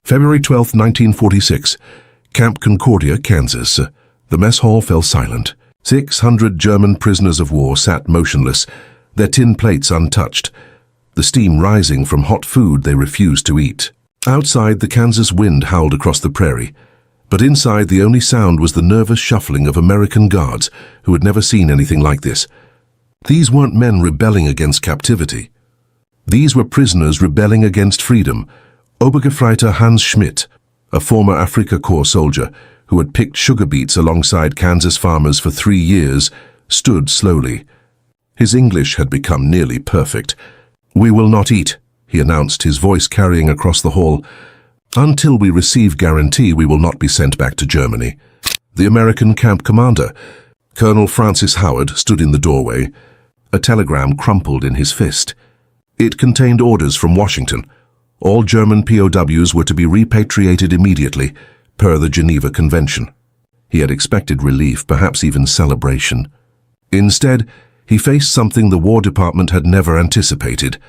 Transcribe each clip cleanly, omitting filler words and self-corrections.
February 12, 1946, Camp Concordia, Kansas. The mess hall fell silent. 600 German prisoners of war sat motionless, their tin plates untouched, the steam rising from hot food they refused to eat. Outside, the Kansas wind howled across the prairie, but inside the only sound was the nervous shuffling of American guards who had never seen anything like this. These weren't men rebelling against captivity. These were prisoners rebelling against freedom. Obergefreiter Hans Schmidt, a former Afrika Korps soldier who had picked sugar beets alongside Kansas farmers for 3 years, stood slowly. His English had become nearly perfect. "We will not eat," he announced, his voice carrying across the hall. "Until we receive guarantee we will not be sent back to Germany." The American camp commander, Colonel Francis Howard, stood in the doorway. A telegram crumpled in his fist. It contained orders from Washington. All German POWs were to be repatriated immediately, per the Geneva Convention. He had expected relief, perhaps even celebration. Instead, he faced something the War Department had never anticipated: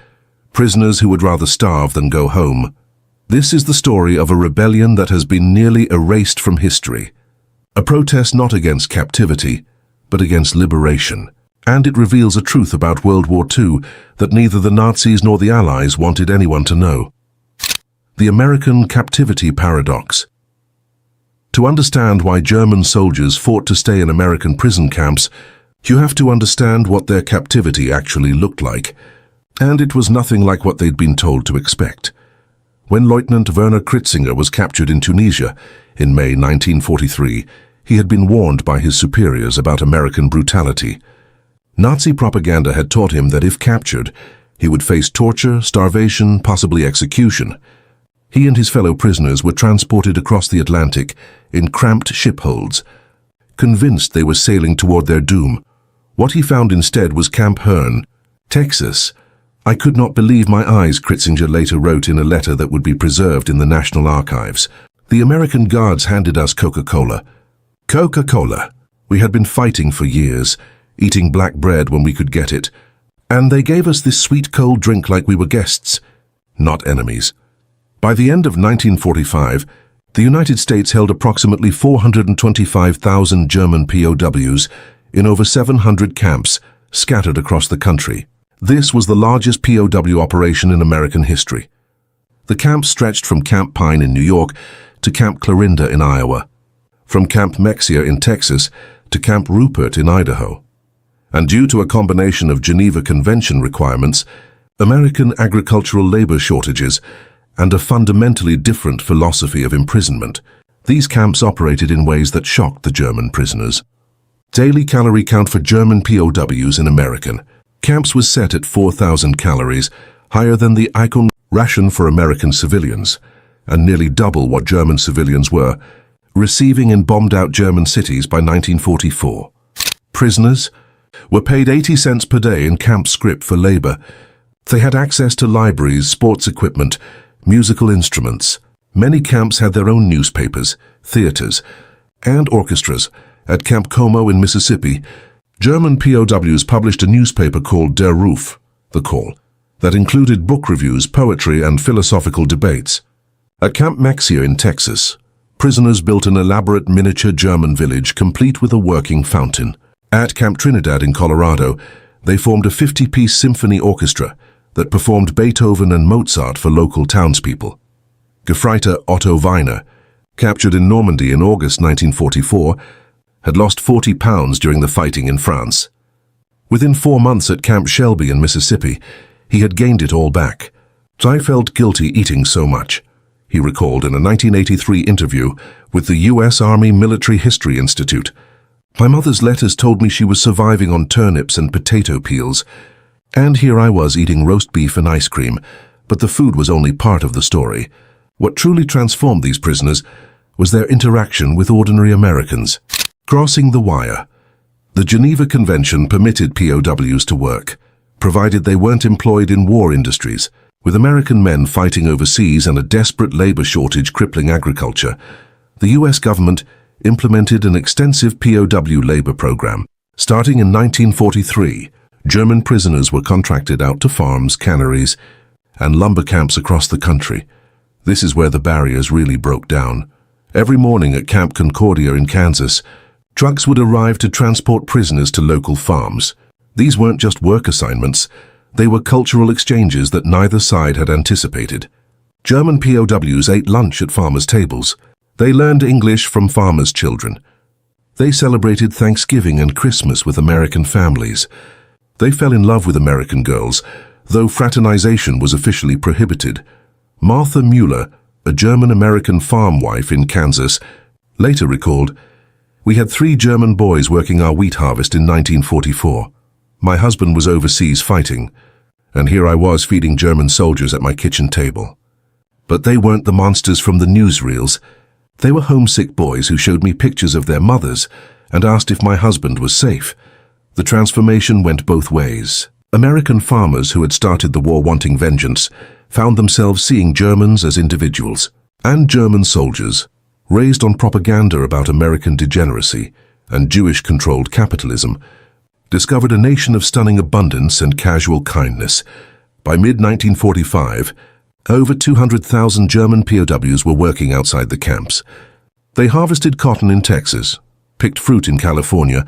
prisoners who would rather starve than go home. This is the story of a rebellion that has been nearly erased from history. A protest not against captivity, but against liberation. And it reveals a truth about World War II that neither the Nazis nor the Allies wanted anyone to know. The American captivity paradox. To understand why German soldiers fought to stay in American prison camps, you have to understand what their captivity actually looked like. And it was nothing like what they'd been told to expect. When Lieutenant Werner Kritzinger was captured in Tunisia in May 1943, he had been warned by his superiors about American brutality. Nazi propaganda had taught him that if captured, he would face torture, starvation, possibly execution. He and his fellow prisoners were transported across the Atlantic in cramped ship holds. Convinced they were sailing toward their doom, what he found instead was Camp Hearn, Texas. "I could not believe my eyes," Kritzinger later wrote in a letter that would be preserved in the National Archives. "The American guards handed us Coca-Cola. Coca-Cola. We had been fighting for years, eating black bread when we could get it. And they gave us this sweet cold drink like we were guests, not enemies." By the end of 1945, the United States held approximately 425,000 German POWs in over 700 camps scattered across the country. This was the largest POW operation in American history. The camps stretched from Camp Pine in New York to Camp Clarinda in Iowa, from Camp Mexia in Texas to Camp Rupert in Idaho. And due to a combination of Geneva Convention requirements, American agricultural labor shortages, and a fundamentally different philosophy of imprisonment, these camps operated in ways that shocked the German prisoners. Daily calorie count for German POWs in American camps was set at 4,000 calories, higher than the icon ration for American civilians, and nearly double what German civilians were receiving in bombed-out German cities by 1944. Prisoners were paid 80 cents per day in camp scrip for labor. They had access to libraries, sports equipment, musical instruments. Many camps had their own newspapers, theaters, and orchestras. At Camp Como in Mississippi, German POWs published a newspaper called Der Ruf, The Call, that included book reviews, poetry, and philosophical debates. At Camp Mexia in Texas, prisoners built an elaborate miniature German village complete with a working fountain. At Camp Trinidad in Colorado, they formed a 50-piece symphony orchestra that performed Beethoven and Mozart for local townspeople. Gefreiter Otto Weiner, captured in Normandy in August 1944, had lost 40 pounds during the fighting in France. Within 4 months at Camp Shelby in Mississippi, he had gained it all back. "I felt guilty eating so much," he recalled in a 1983 interview with the U.S. Army Military History Institute. "My mother's letters told me she was surviving on turnips and potato peels. And here I was eating roast beef and ice cream, but the food was only part of the story. What truly transformed these prisoners was their interaction with ordinary Americans." Crossing the wire. The Geneva Convention permitted POWs to work, provided they weren't employed in war industries. With American men fighting overseas and a desperate labor shortage crippling agriculture, the U.S. government implemented an extensive POW labor program. Starting in 1943, German prisoners were contracted out to farms, canneries, and lumber camps across the country. This is where the barriers really broke down. Every morning at Camp Concordia in Kansas, trucks would arrive to transport prisoners to local farms. These weren't just work assignments, they were cultural exchanges that neither side had anticipated. German POWs ate lunch at farmers' tables. They learned English from farmers' children. They celebrated Thanksgiving and Christmas with American families. They fell in love with American girls, though fraternization was officially prohibited. Martha Mueller, a German-American farm wife in Kansas, later recalled, "We had 3 German boys working our wheat harvest in 1944. My husband was overseas fighting, and here I was feeding German soldiers at my kitchen table. But they weren't the monsters from the newsreels. They were homesick boys who showed me pictures of their mothers and asked if my husband was safe." The transformation went both ways. American farmers who had started the war wanting vengeance found themselves seeing Germans as individuals, and German soldiers, raised on propaganda about American degeneracy and Jewish-controlled capitalism, discovered a nation of stunning abundance and casual kindness. By mid-1945, over 200,000 German POWs were working outside the camps. They harvested cotton in Texas, picked fruit in California,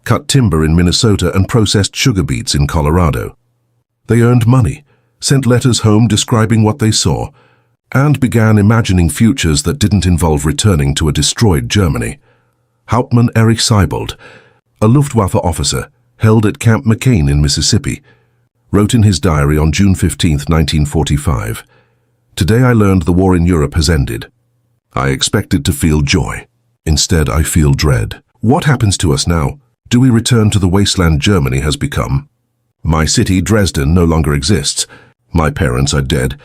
cut timber in Minnesota, and processed sugar beets in Colorado. They earned money, sent letters home describing what they saw, and began imagining futures that didn't involve returning to a destroyed Germany. Hauptmann Erich Seibold, a Luftwaffe officer held at Camp McCain in Mississippi, wrote in his diary on June 15, 1945, "Today I learned the war in Europe has ended. I expected to feel joy. Instead, I feel dread. What happens to us now? Do we return to the wasteland Germany has become? My city, Dresden, no longer exists. My parents are dead.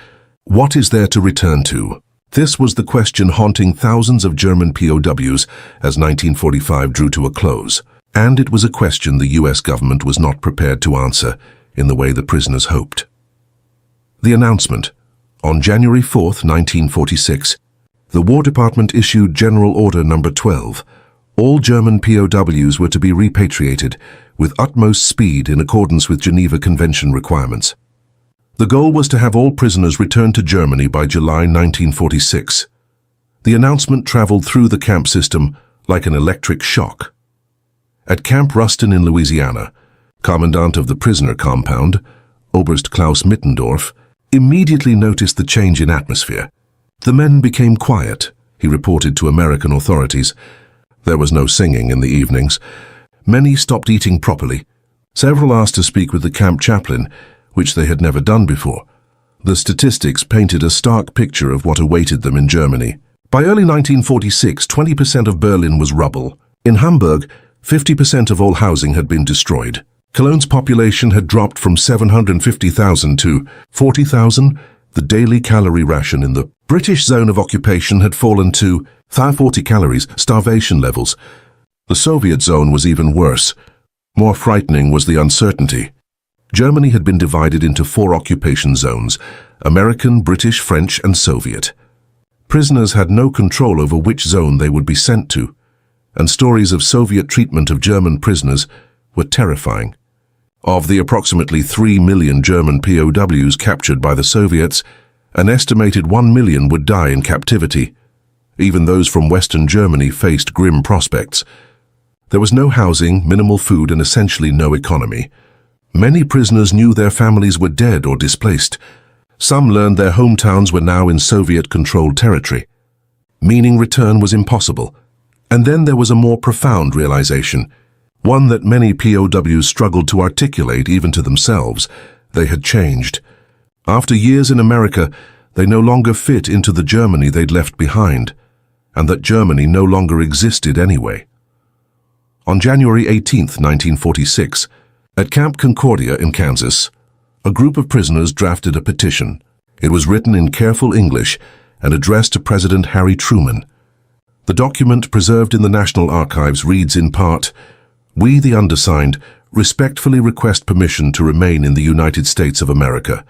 What is there to return to?" This was the question haunting thousands of German POWs as 1945 drew to a close. And it was a question the US government was not prepared to answer in the way the prisoners hoped. The announcement. On January 4, 1946, the War Department issued General Order No. 12. All German POWs were to be repatriated with utmost speed in accordance with Geneva Convention requirements. The goal was to have all prisoners returned to Germany by July 1946. The announcement traveled through the camp system like an electric shock. At Camp Ruston in Louisiana, commandant of the prisoner compound, Oberst Klaus Mittendorf, immediately noticed the change in atmosphere. "The men became quiet," he reported to American authorities. There was no singing in the evenings. Many stopped eating properly. Several asked to speak with the camp chaplain, which they had never done before. The statistics painted a stark picture of what awaited them in Germany. By early 1946, 20% of Berlin was rubble. In Hamburg, 50% of all housing had been destroyed. Cologne's population had dropped from 750,000 to 40,000. The daily calorie ration in the British zone of occupation had fallen to 40 calories, starvation levels. The Soviet zone was even worse. More frightening was the uncertainty. Germany had been divided into 4 occupation zones: American, British, French, and Soviet. Prisoners had no control over which zone they would be sent to, and stories of Soviet treatment of German prisoners were terrifying. Of the approximately 3 million German POWs captured by the Soviets, an estimated 1 million would die in captivity. Even those from Western Germany faced grim prospects. There was no housing, minimal food, and essentially no economy. Many prisoners knew their families were dead or displaced. Some learned their hometowns were now in Soviet-controlled territory, meaning return was impossible. And then there was a more profound realization, one that many POWs struggled to articulate even to themselves. They had changed. After years in America, they no longer fit into the Germany they'd left behind, and that Germany no longer existed anyway. On January 18, 1946, at Camp Concordia in Kansas, a group of prisoners drafted a petition. It was written in careful English and addressed to President Harry Truman. The document, preserved in the National Archives, reads in part, "We, the undersigned, respectfully request permission to remain in the United States of America.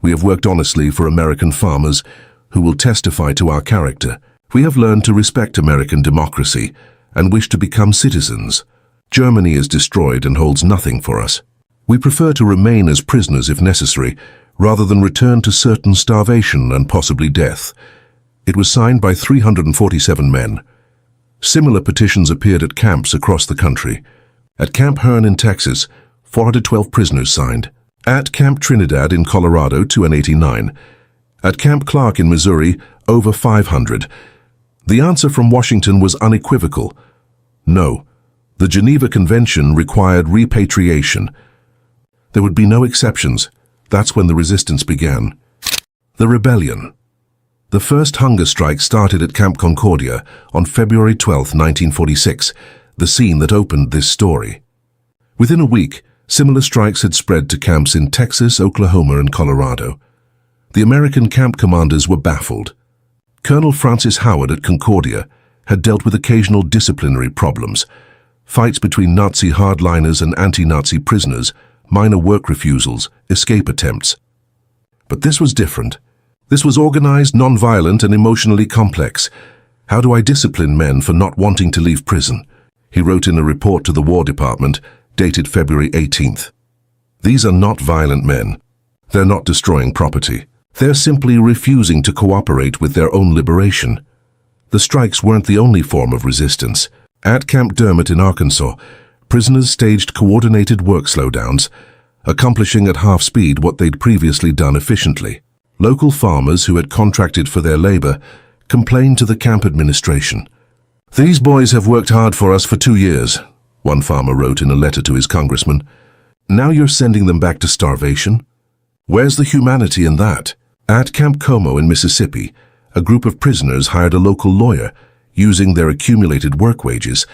We have worked honestly for American farmers who will testify to our character. We have learned to respect American democracy and wish to become citizens. Germany is destroyed and holds nothing for us. We prefer to remain as prisoners if necessary, rather than return to certain starvation and possibly death. It was signed by 347 men. Similar petitions appeared at camps across the country. At Camp Hearn in Texas, 412 prisoners signed. At Camp Trinidad in Colorado, 289. At Camp Clark in Missouri, over 500. The answer from Washington was unequivocal. No. The Geneva Convention required repatriation. There would be no exceptions. That's when the resistance began. The rebellion. The first hunger strike started at Camp Concordia on February 12, 1946, the scene that opened this story. Within a week, similar strikes had spread to camps in Texas, Oklahoma, and Colorado. The American camp commanders were baffled. Colonel Francis Howard at Concordia had dealt with occasional disciplinary problems, fights between Nazi hardliners and anti-Nazi prisoners, minor work refusals, escape attempts. But this was different. This was organized, non-violent, and emotionally complex. "How do I discipline men for not wanting to leave prison?" he wrote in a report to the War Department, dated February 18th. "These are not violent men. They're not destroying property. They're simply refusing to cooperate with their own liberation." The strikes weren't the only form of resistance. At Camp Dermot in Arkansas, prisoners staged coordinated work slowdowns, accomplishing at half speed what they'd previously done efficiently. Local farmers who had contracted for their labor complained to the camp administration. "These boys have worked hard for us for 2 years, one farmer wrote in a letter to his congressman. "Now you're sending them back to starvation? Where's the humanity in that?" At Camp Como in Mississippi, a group of prisoners hired a local lawyer, using their accumulated work wages,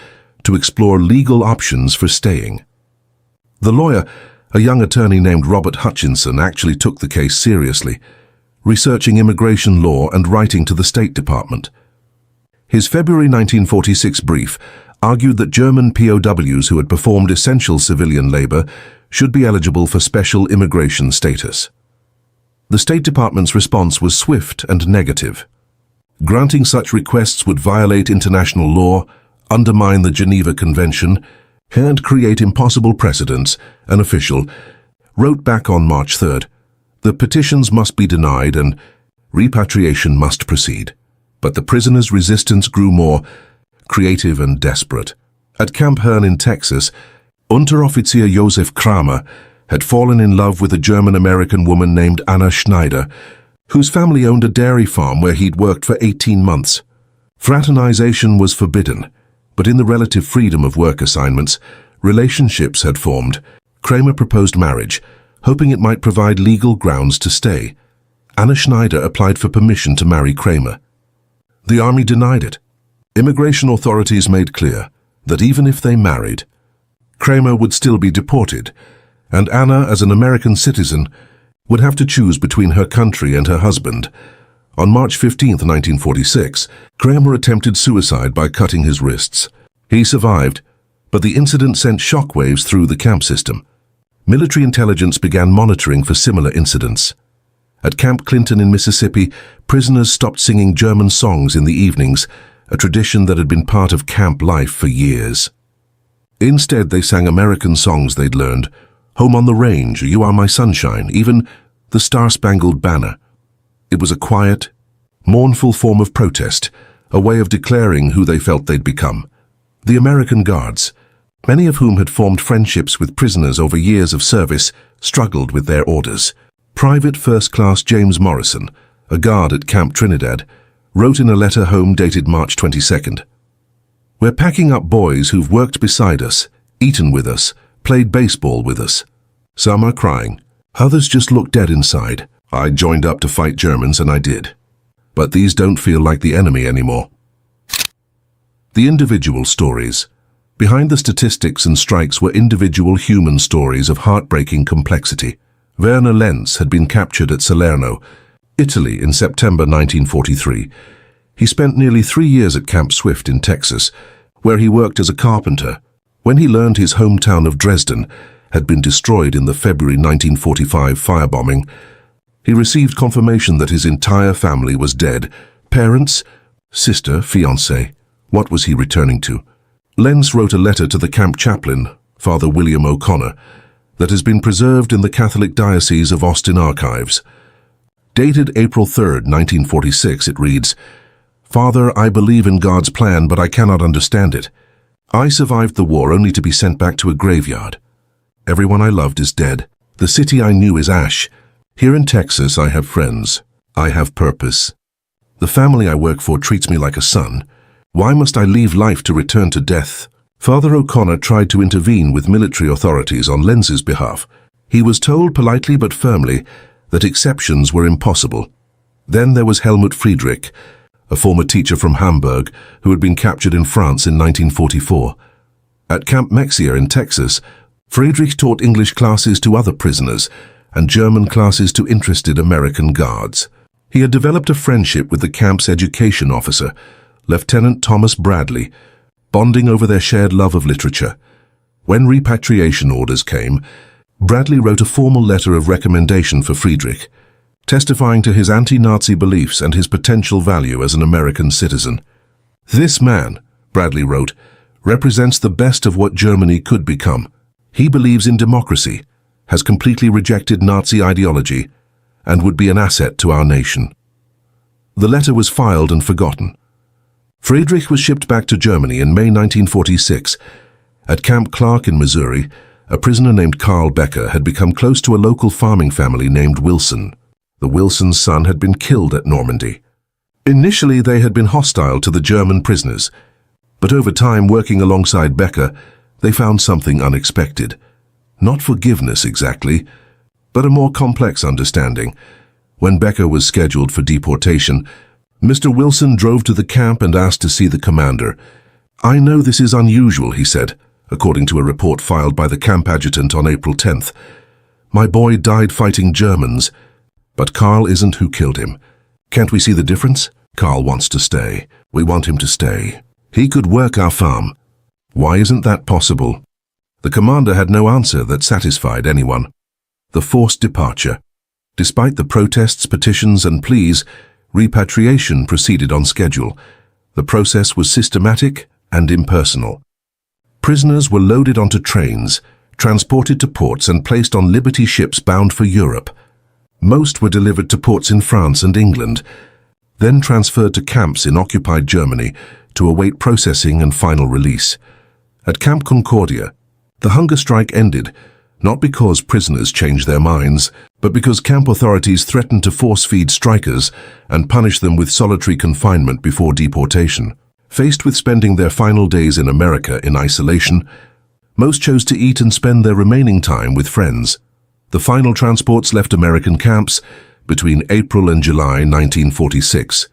to explore legal options for staying. The lawyer, a young attorney named Robert Hutchinson, actually took the case seriously, researching immigration law and writing to the State Department. His February 1946 brief argued that German POWs who had performed essential civilian labor should be eligible for special immigration status. The State Department's response was swift and negative. Granting such requests would violate international law, undermine the Geneva Convention, and create impossible precedents. An official wrote back on March 3rd, "The petitions must be denied and repatriation must proceed." But the prisoners' resistance grew more creative and desperate. At Camp Hearn in Texas, Unteroffizier Josef Kramer had fallen in love with a German-American woman named Anna Schneider, whose family owned a dairy farm where he'd worked for 18 months. Fraternization was forbidden, but in the relative freedom of work assignments, relationships had formed. Kramer proposed marriage, hoping it might provide legal grounds to stay. Anna Schneider applied for permission to marry Kramer. The army denied it. Immigration authorities made clear that even if they married, Kramer would still be deported, and Anna, as an American citizen, would have to choose between her country and her husband. On March 15, 1946, Kramer attempted suicide by cutting his wrists. He survived, but the incident sent shockwaves through the camp system. Military intelligence began monitoring for similar incidents. At Camp Clinton in Mississippi, prisoners stopped singing German songs in the evenings, a tradition that had been part of camp life for years. Instead, they sang American songs they'd learned, "Home on the Range," "You Are My Sunshine," even "The Star-Spangled Banner." It was a quiet, mournful form of protest, a way of declaring who they felt they'd become. The American Guards, many of whom had formed friendships with prisoners over years of service, struggled with their orders. Private First Class James Morrison, a guard at Camp Trinidad, wrote in a letter home dated March 22nd, "We're packing up boys who've worked beside us, eaten with us, played baseball with us. Some are crying. Others just look dead inside. I joined up to fight Germans and I did. But these don't feel like the enemy anymore." The individual stories. Behind the statistics and strikes were individual human stories of heartbreaking complexity. Werner Lenz had been captured at Salerno, Italy in September 1943. He spent nearly 3 years at Camp Swift in Texas, where he worked as a carpenter. When he learned his hometown of Dresden had been destroyed in the February 1945 firebombing, he received confirmation that his entire family was dead. Parents, sister, fiancé. What was he returning to? Lenz wrote a letter to the camp chaplain, Father William O'Connor, that has been preserved in the Catholic Diocese of Austin archives. Dated April 3, 1946, it reads, "Father, I believe in God's plan, but I cannot understand it. I survived the war only to be sent back to a graveyard. Everyone I loved is dead. The city I knew is ash. Here in Texas, I have friends. I have purpose. The family I work for treats me like a son. Why must I leave life to return to death?" Father O'Connor tried to intervene with military authorities on Lenz's behalf. He was told politely but firmly that exceptions were impossible. Then there was Helmut Friedrich, a former teacher from Hamburg who had been captured in France in 1944. At Camp Mexia in Texas, Friedrich taught English classes to other prisoners and German classes to interested American guards. He had developed a friendship with the camp's education officer, Lieutenant Thomas Bradley, bonding over their shared love of literature. When repatriation orders came, Bradley wrote a formal letter of recommendation for Friedrich, testifying to his anti-Nazi beliefs and his potential value as an American citizen. "This man," Bradley wrote, "represents the best of what Germany could become. He believes in democracy, has completely rejected Nazi ideology, and would be an asset to our nation." The letter was filed and forgotten. Friedrich was shipped back to Germany in May 1946. At Camp Clark in Missouri, a prisoner named Carl Becker had become close to a local farming family named Wilson. The Wilson's son had been killed at Normandy. Initially, they had been hostile to the German prisoners, but over time, working alongside Becker, they found something unexpected. Not forgiveness exactly, but a more complex understanding. When Becker was scheduled for deportation, Mr. Wilson drove to the camp and asked to see the commander. "I know this is unusual," he said, according to a report filed by the camp adjutant on April 10th. "My boy died fighting Germans, but Carl isn't who killed him. Can't we see the difference? Carl wants to stay. We want him to stay. He could work our farm. Why isn't that possible?" The commander had no answer that satisfied anyone. The forced departure. Despite the protests, petitions, and pleas, repatriation proceeded on schedule. The process was systematic and impersonal. Prisoners were loaded onto trains, transported to ports, and placed on Liberty ships bound for Europe. Most were delivered to ports in France and England, then transferred to camps in occupied Germany to await processing and final release. At Camp Concordia, the hunger strike ended, not because prisoners changed their minds, but because camp authorities threatened to force-feed strikers and punish them with solitary confinement before deportation. Faced with spending their final days in America in isolation, most chose to eat and spend their remaining time with friends. The final transports left American camps between April and July 1946.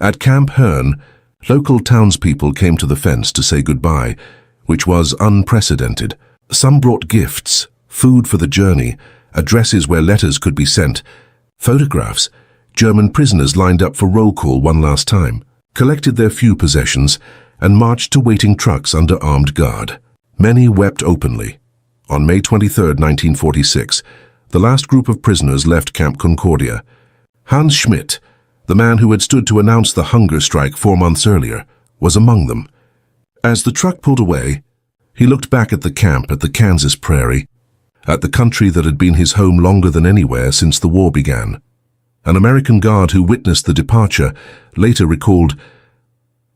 At Camp Hearn, local townspeople came to the fence to say goodbye, which was unprecedented. Some brought gifts, food for the journey, addresses where letters could be sent, photographs. German prisoners lined up for roll call one last time, collected their few possessions, and marched to waiting trucks under armed guard. Many wept openly. On May 23, 1946, the last group of prisoners left Camp Concordia. Hans Schmidt, the man who had stood to announce the hunger strike 4 months earlier, was among them. As the truck pulled away, he looked back at the camp at the Kansas prairie, at the country that had been his home longer than anywhere since the war began. An American guard who witnessed the departure later recalled,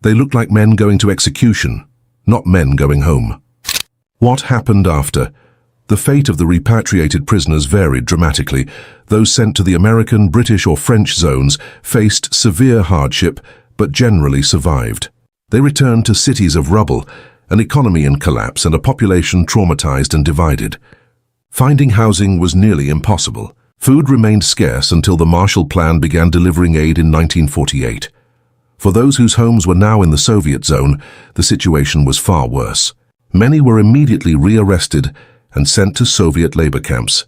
"They looked like men going to execution, not men going home." What happened after? The fate of the repatriated prisoners varied dramatically. Those sent to the American, British, or French zones faced severe hardship, but generally survived. They returned to cities of rubble, an economy in collapse, and a population traumatized and divided. Finding housing was nearly impossible. Food remained scarce until the Marshall Plan began delivering aid in 1948. For those whose homes were now in the Soviet zone, the situation was far worse. Many were immediately rearrested and sent to Soviet labor camps.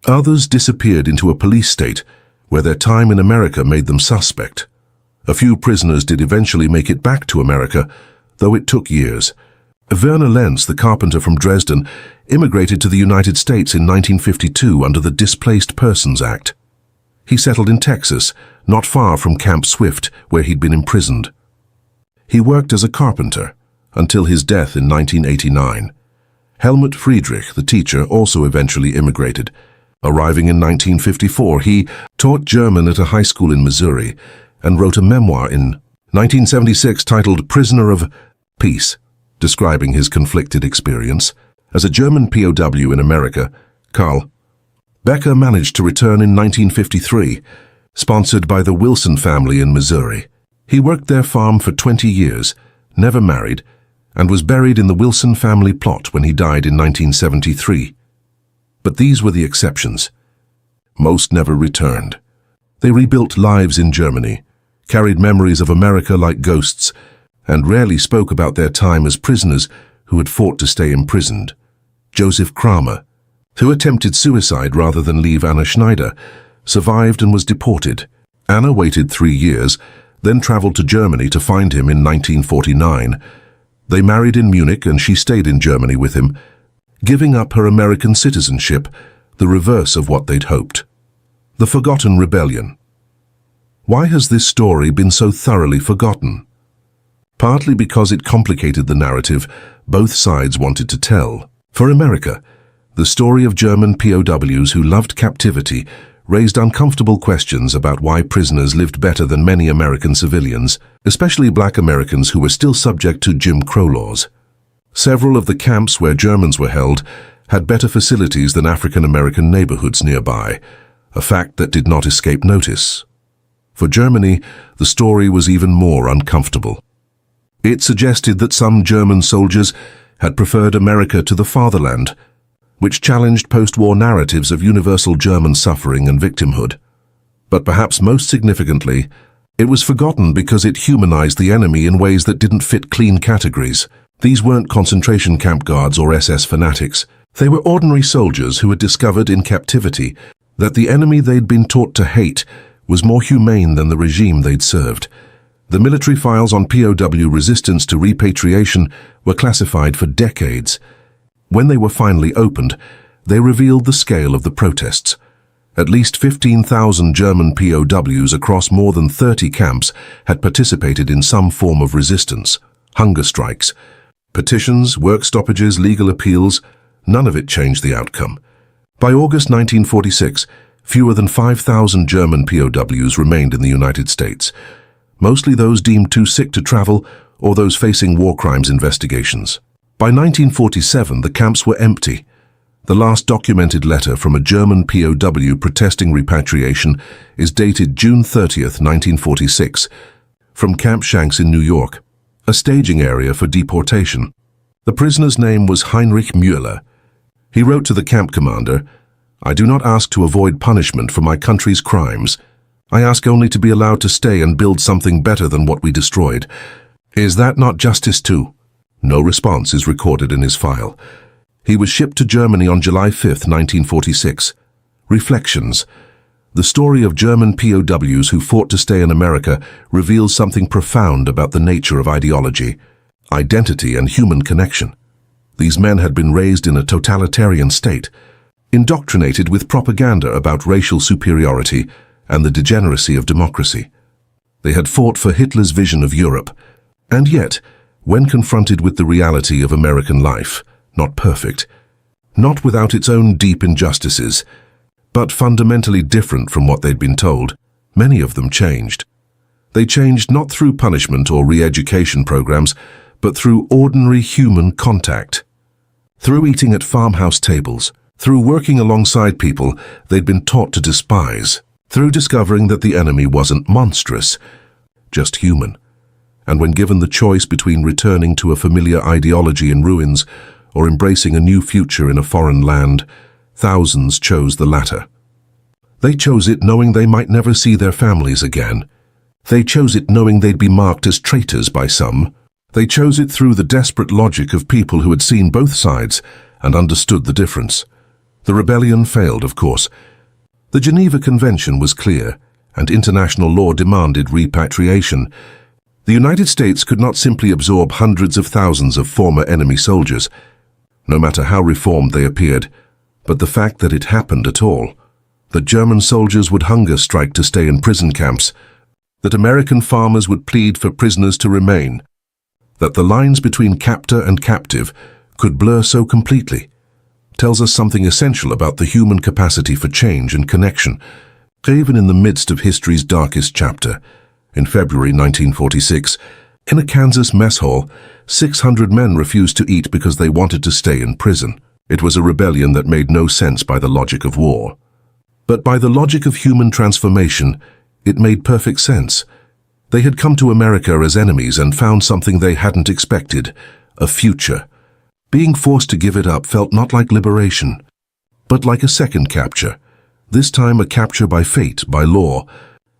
Others disappeared into a police state, where their time in America made them suspect. A few prisoners did eventually make it back to America, though it took years. Werner Lenz, the carpenter from Dresden, immigrated to the United States in 1952 under the Displaced Persons Act. He settled in Texas, not far from Camp Swift, where he'd been imprisoned. He worked as a carpenter until his death in 1989. Helmut Friedrich, the teacher, also eventually immigrated. Arriving in 1954, he taught German at a high school in Missouri and wrote a memoir in 1976, titled Prisoner of Peace, describing his conflicted experience. As a German POW in America, Karl Becker managed to return in 1953, sponsored by the Wilson family in Missouri. He worked their farm for 20 years, never married, and was buried in the Wilson family plot when he died in 1973. But these were the exceptions. Most never returned. They rebuilt lives in Germany, carried memories of America like ghosts, and rarely spoke about their time as prisoners who had fought to stay imprisoned. Joseph Kramer, who attempted suicide rather than leave Anna Schneider, survived and was deported. Anna waited 3 years, then traveled to Germany to find him in 1949. They married in Munich and she stayed in Germany with him, giving up her American citizenship, the reverse of what they'd hoped. The Forgotten Rebellion. Why has this story been so thoroughly forgotten? Partly because it complicated the narrative both sides wanted to tell. For America, the story of German POWs who loved captivity raised uncomfortable questions about why prisoners lived better than many American civilians, especially black Americans who were still subject to Jim Crow laws. Several of the camps where Germans were held had better facilities than African American neighborhoods nearby, a fact that did not escape notice. For Germany, the story was even more uncomfortable. It suggested that some German soldiers had preferred America to the fatherland, which challenged post-war narratives of universal German suffering and victimhood. But perhaps most significantly, it was forgotten because it humanized the enemy in ways that didn't fit clean categories. These weren't concentration camp guards or SS fanatics. They were ordinary soldiers who had discovered in captivity that the enemy they'd been taught to hate was more humane than the regime they'd served. The military files on POW resistance to repatriation were classified for decades. When they were finally opened, they revealed the scale of the protests. At least 15,000 German POWs across more than 30 camps had participated in some form of resistance. Hunger strikes, petitions, work stoppages, legal appeals, none of it changed the outcome. By August 1946, fewer than 5,000 German POWs remained in the United States, mostly those deemed too sick to travel or those facing war crimes investigations. By 1947, the camps were empty. The last documented letter from a German POW protesting repatriation is dated June 30, 1946, from Camp Shanks in New York, a staging area for deportation. The prisoner's name was Heinrich Müller. He wrote to the camp commander, "I do not ask to avoid punishment for my country's crimes. I ask only to be allowed to stay and build something better than what we destroyed. Is that not justice too?" No response is recorded in his file. He was shipped to Germany on July 5, 1946. Reflections. The story of German POWs who fought to stay in America reveals something profound about the nature of ideology, identity, and human connection. These men had been raised in a totalitarian state, indoctrinated with propaganda about racial superiority and the degeneracy of democracy. They had fought for Hitler's vision of Europe, and yet, when confronted with the reality of American life, not perfect, not without its own deep injustices, but fundamentally different from what they'd been told, many of them changed. They changed not through punishment or re-education programs, but through ordinary human contact. Through eating at farmhouse tables, through working alongside people they'd been taught to despise, through discovering that the enemy wasn't monstrous, just human. And when given the choice between returning to a familiar ideology in ruins or embracing a new future in a foreign land, thousands chose the latter. They chose it knowing they might never see their families again. They chose it knowing they'd be marked as traitors by some. They chose it through the desperate logic of people who had seen both sides and understood the difference. The rebellion failed, of course. The Geneva Convention was clear, and international law demanded repatriation. The United States could not simply absorb hundreds of thousands of former enemy soldiers, no matter how reformed they appeared, but the fact that it happened at all, that German soldiers would hunger strike to stay in prison camps, that American farmers would plead for prisoners to remain, that the lines between captor and captive could blur so completely, tells us something essential about the human capacity for change and connection. Even in the midst of history's darkest chapter, In February 1946, in a Kansas mess hall, 600 men refused to eat because they wanted to stay in prison. It was a rebellion that made no sense by the logic of war. But by the logic of human transformation, it made perfect sense. They had come to America as enemies and found something they hadn't expected, a future. Being forced to give it up felt not like liberation, but like a second capture. This time a capture by fate, by law,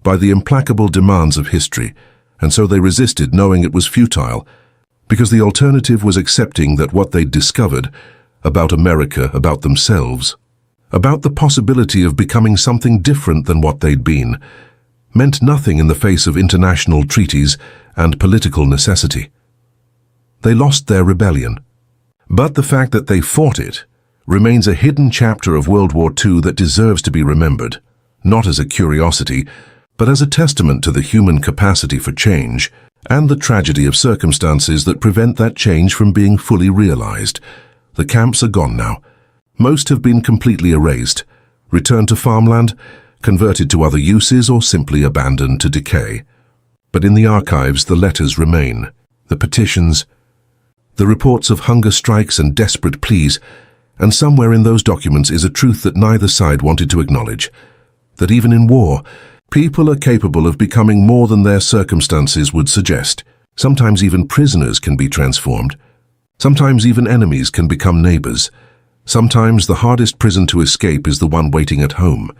by the implacable demands of history. And so they resisted, knowing it was futile, because the alternative was accepting that what they'd discovered about America, about themselves, about the possibility of becoming something different than what they'd been, meant nothing in the face of international treaties and political necessity. They lost their rebellion. But the fact that they fought it remains a hidden chapter of World War II that deserves to be remembered, not as a curiosity, but as a testament to the human capacity for change and the tragedy of circumstances that prevent that change from being fully realized. The camps are gone now. Most have been completely erased, returned to farmland, converted to other uses, or simply abandoned to decay. But in the archives, the letters remain, the petitions, the reports of hunger strikes and desperate pleas, and somewhere in those documents is a truth that neither side wanted to acknowledge, that even in war, people are capable of becoming more than their circumstances would suggest. Sometimes even prisoners can be transformed. Sometimes even enemies can become neighbors. Sometimes the hardest prison to escape is the one waiting at home.